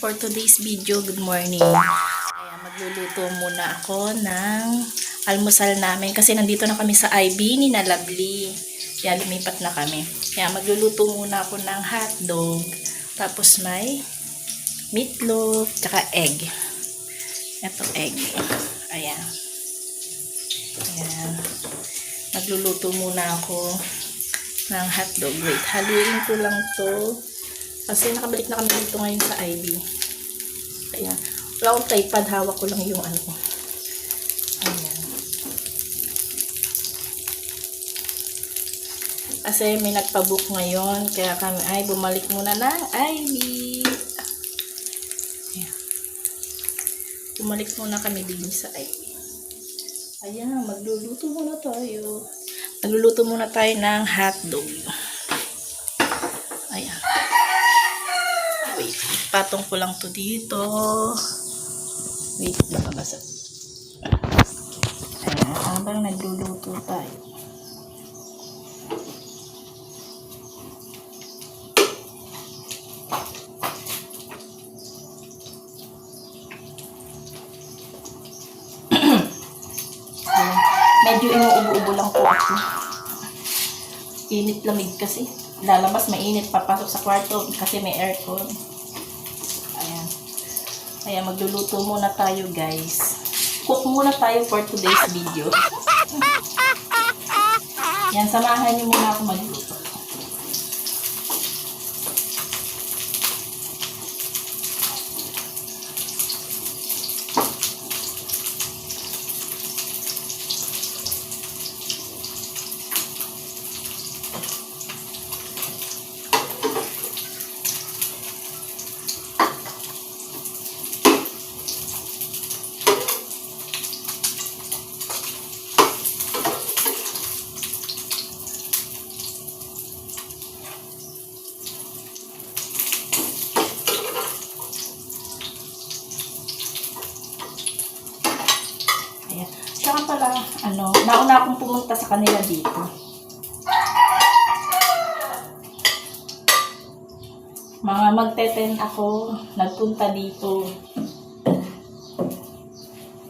for today's video. Good morning. Ayan, magluluto muna ako ng almusal namin kasi nandito na kami sa IB ni na Lovely. Ayan, lumipat na kami. Ayan, magluluto muna ako ng hotdog. Tapos may meatloaf, tsaka egg. Ito, egg. Ayan. Ayan. Magluluto muna ako ng hotdog. Wait, haluin ko lang to. Kasi nakabalik na kami dito ngayon sa IB. Kaya, wala akong tripod. Hawak ko lang yung ano ko. Ayan. Kasi may nagpabook ngayon. Kaya kami ay bumalik muna ng IB. Ayan. Bumalik muna kami din sa IB. Ayan, magluluto muna tayo. Magluluto muna tayo ng hotdog. Ayan. Wait, patong ko lang to dito. Wait, nakabasa. Ayan, habang nagluluto tayo. Medyo inuubo-ubo lang po ako. Init lamig kasi. Lalabas mainit, papasok sa kwarto kasi may aircon. Ayan. Ayan, magluluto muna tayo guys. Cook muna tayo for today's video. Yan, samahan niyo muna ako magluto. Saka pala, nauna akong pumunta sa kanila dito. Mga magte-10 ako, nagpunta dito.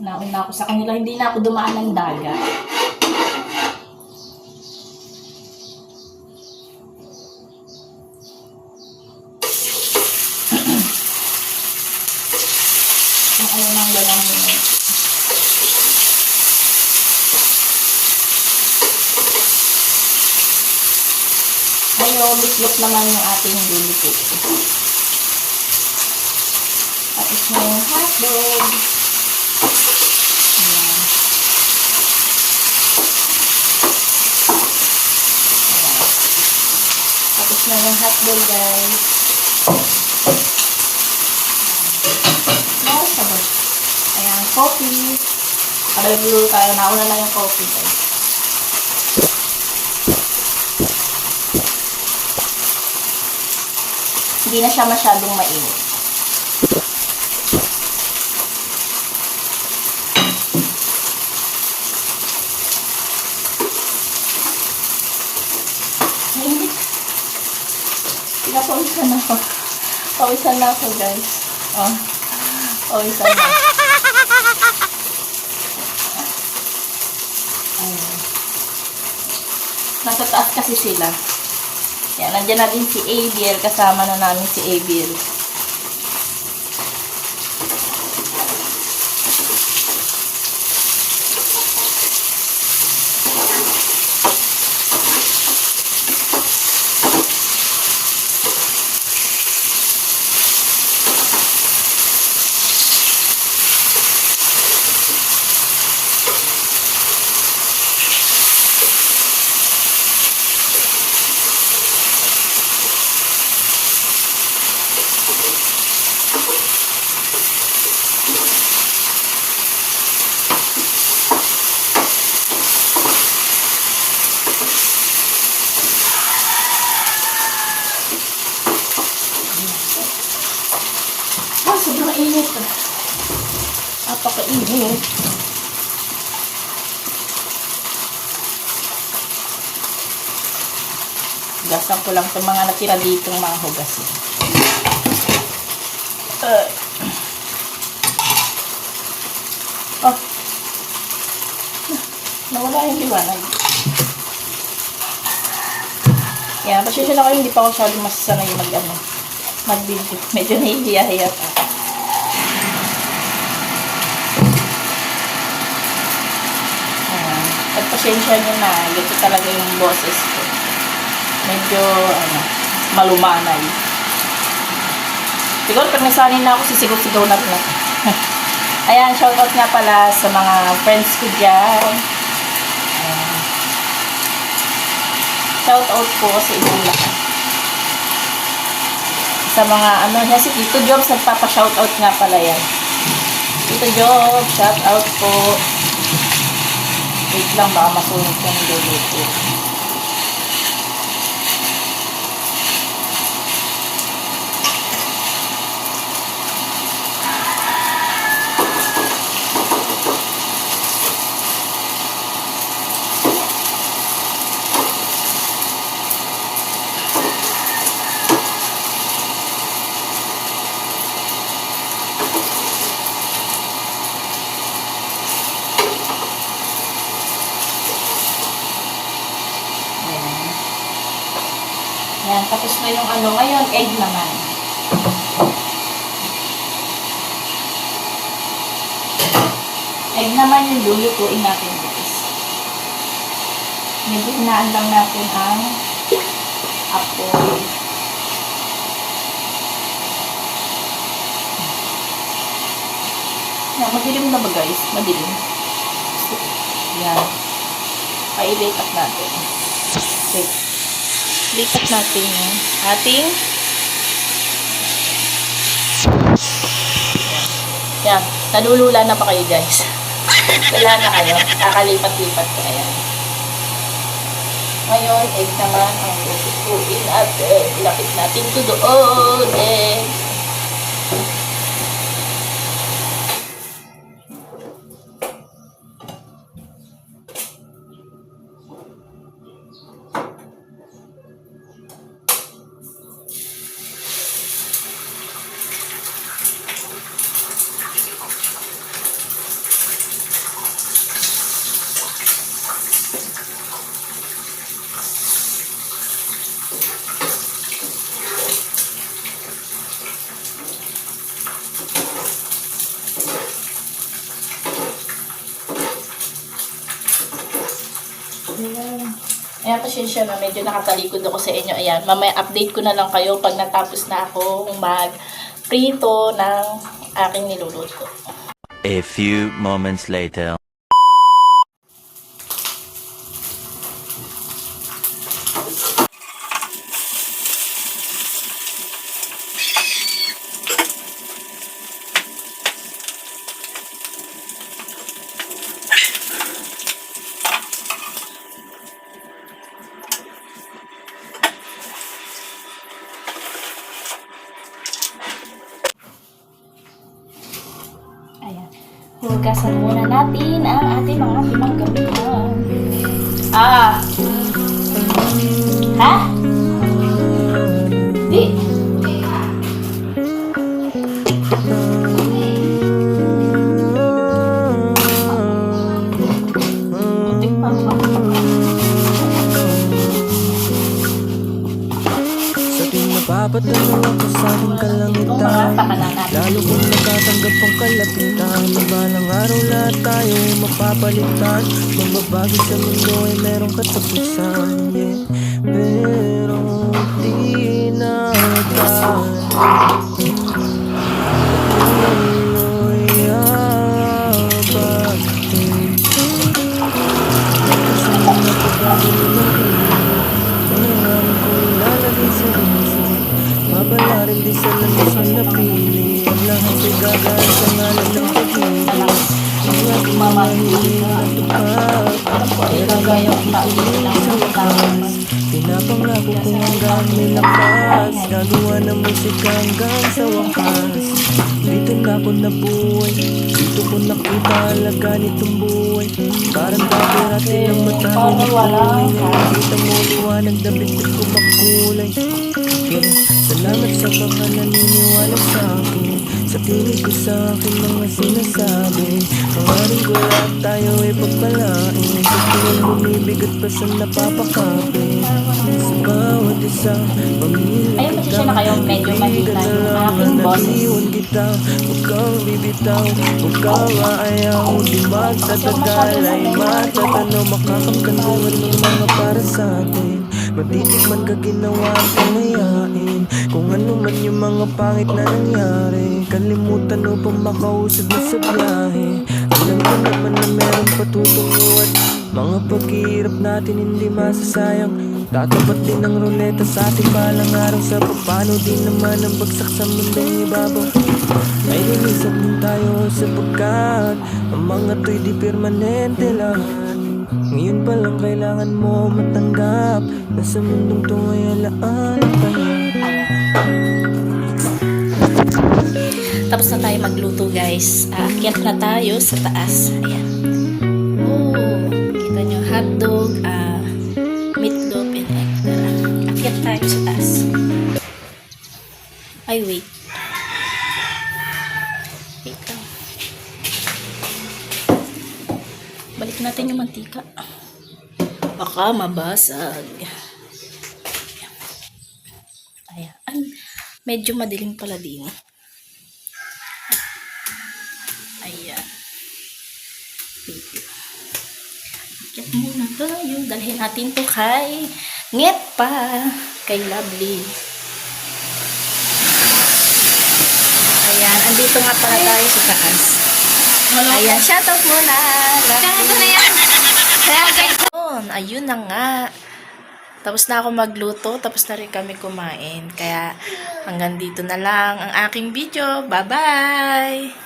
Nauna ako sa kanila, hindi na ako dumaan ng dagat. Ang ayaw ng galang muna. Ngayon, meatloaf naman yung ating lulutuin. Tapos na yung hotdog. Ayan. Ayan. Tapos na yung hotdog, guys. Ayan. Sabot. Ayan, coffee. Pagkagulo tayo, nauna na yung coffee, guys. Hindi na siya masyadong mainit. Mainit. Pinapawisan na ako. Pawisan na ako, guys. Oh. Pawisan na. Ayan. Nasa taas kasi sila. Yan, nandiyan na din si Abiel. Kasama na namin si Abiel. Sobrang init. Napaka-init. Hugasan ko lang itong mga natira ditong mga hugas. Oh. Nawala yung liwanag. Yan, pasensya na kayo, hindi pa ako masyadong masasanay mag-video. Medyo nahihiya-hiya pa. Pagpasensya nyo na, ganito talaga yung boses ko. Medyo, malumanay. Siguro pag nasanay na ako, sisigaw-sigaw na rin ako. Ayan, shoutout nga pala sa mga friends ko dyan. Ayan. Shoutout po sa inyong lahat. Sa mga, si Tito Jobs, nagpapa-shoutout nga pala yan. Tito Jobs, shoutout po. Wait lang, baka masunog ka ng luluto. Ayan, tapos na yung ngayon, egg naman. Egg naman yung lulutuin natin, guys. Medyo hinaan lang natin ang apoy. Yan, madilim na ba, guys? Madilim. Yan. Pa-i-wake up natin. Wait. Lipat natin yung ating yan, nalulula na pa kayo, guys. Wala na kayo, kakalipat-lipat ko na yan. Ngayon, egg naman ang lutuin natin. Ilapit natin to doon, egg. Ayan, pasensya na, medyo nakatalikod ako sa inyo. Ayan, mamaya update ko na lang kayo pag natapos na ako mag-prito ng aking niluluto. A few moments later. Hugasan muna natin ang ating mga pinanggamitan. Ha? Di. Muntik pa ba? Sa tuwing napapatanong ako sa aking kalangitan, lalo kong nakatanggap ang kalapitan. Balang araw lahat tayo ay mapapalitan. Magbabago sa mundo ay merong katapusan, yeah. Pero di na tayo tuloy abatin. Kasi napagbago ng kailangan ko ilalagay sa isip. Mabala rin di sa landas ang napili. Ang lahat ay gagaan sa ngalan ng pag-ibig. Ang aking mamahili ang tupad. Pero gaya ang maulit sa wakas. Pinapangako kong hanggang may lakas. Gagawa ng musika hanggang sa wakas. Dito na ako nabuhay. Dito ko nakita alaga nitong buhay. Parang dati ng mata ko na kulay. Nakikita mo liwanag na bitik ko makulay. Yeah. Salamat sa mga naniniwala sa akin. Patinig ko sa aking mga sinasabi. Maaaring ko lahat tayo ay pagpalain. Sa tuwing bumibigat pa sa napapakapit. Sa bawat isang pamilya Ayun, pasensya na kayo, medyo mahina yung aking boses. Iwan kita, huwag kang bibitaw. Huwag kang aayaw, di magtatagal. Ay matatanaw, makakamtanungan ng mga para sa atin. Matitikman ka ginawa ang pamayain. Kung ano man yung mga pangit na nangyari. Kalimutan mo pa makausad na sa biyahe. Alam ko naman na meron patutunguhan. Mga paghihirap natin hindi masasayang. Tatapat din ang ruleta sa ating balang araw. Sa papano din naman ang bagsak sa mundong ibabaw. Ay linisan din tayo sapagkat ang mga to'y di permanente lahat. Ngayon pa lang kailangan mo matanggap na sa mundong to ay alaan pa yan. Tapos na tayo magluto, guys. Aakyat na tayo sa taas. Ayan. Oh, kita nyo, hotdog, meatloaf, and extra. Aakyat tayo sa taas. Ay, wait. Wait lang. Balik natin yung mantika. Baka mabasag. Ayan. Ay, medyo madilim pala din. Ayan. Wait. Akit muna tayo. Dalhin natin to kay Nget pa. Kay Lovely. Ayan. Andito nga pala tayo sa taas. Ayan. Shoutout muna. Lovely. na yan. Ayun na nga. Tapos na ako magluto. Tapos na rin kami kumain. Kaya hanggang dito na lang ang aking video. Bye-bye!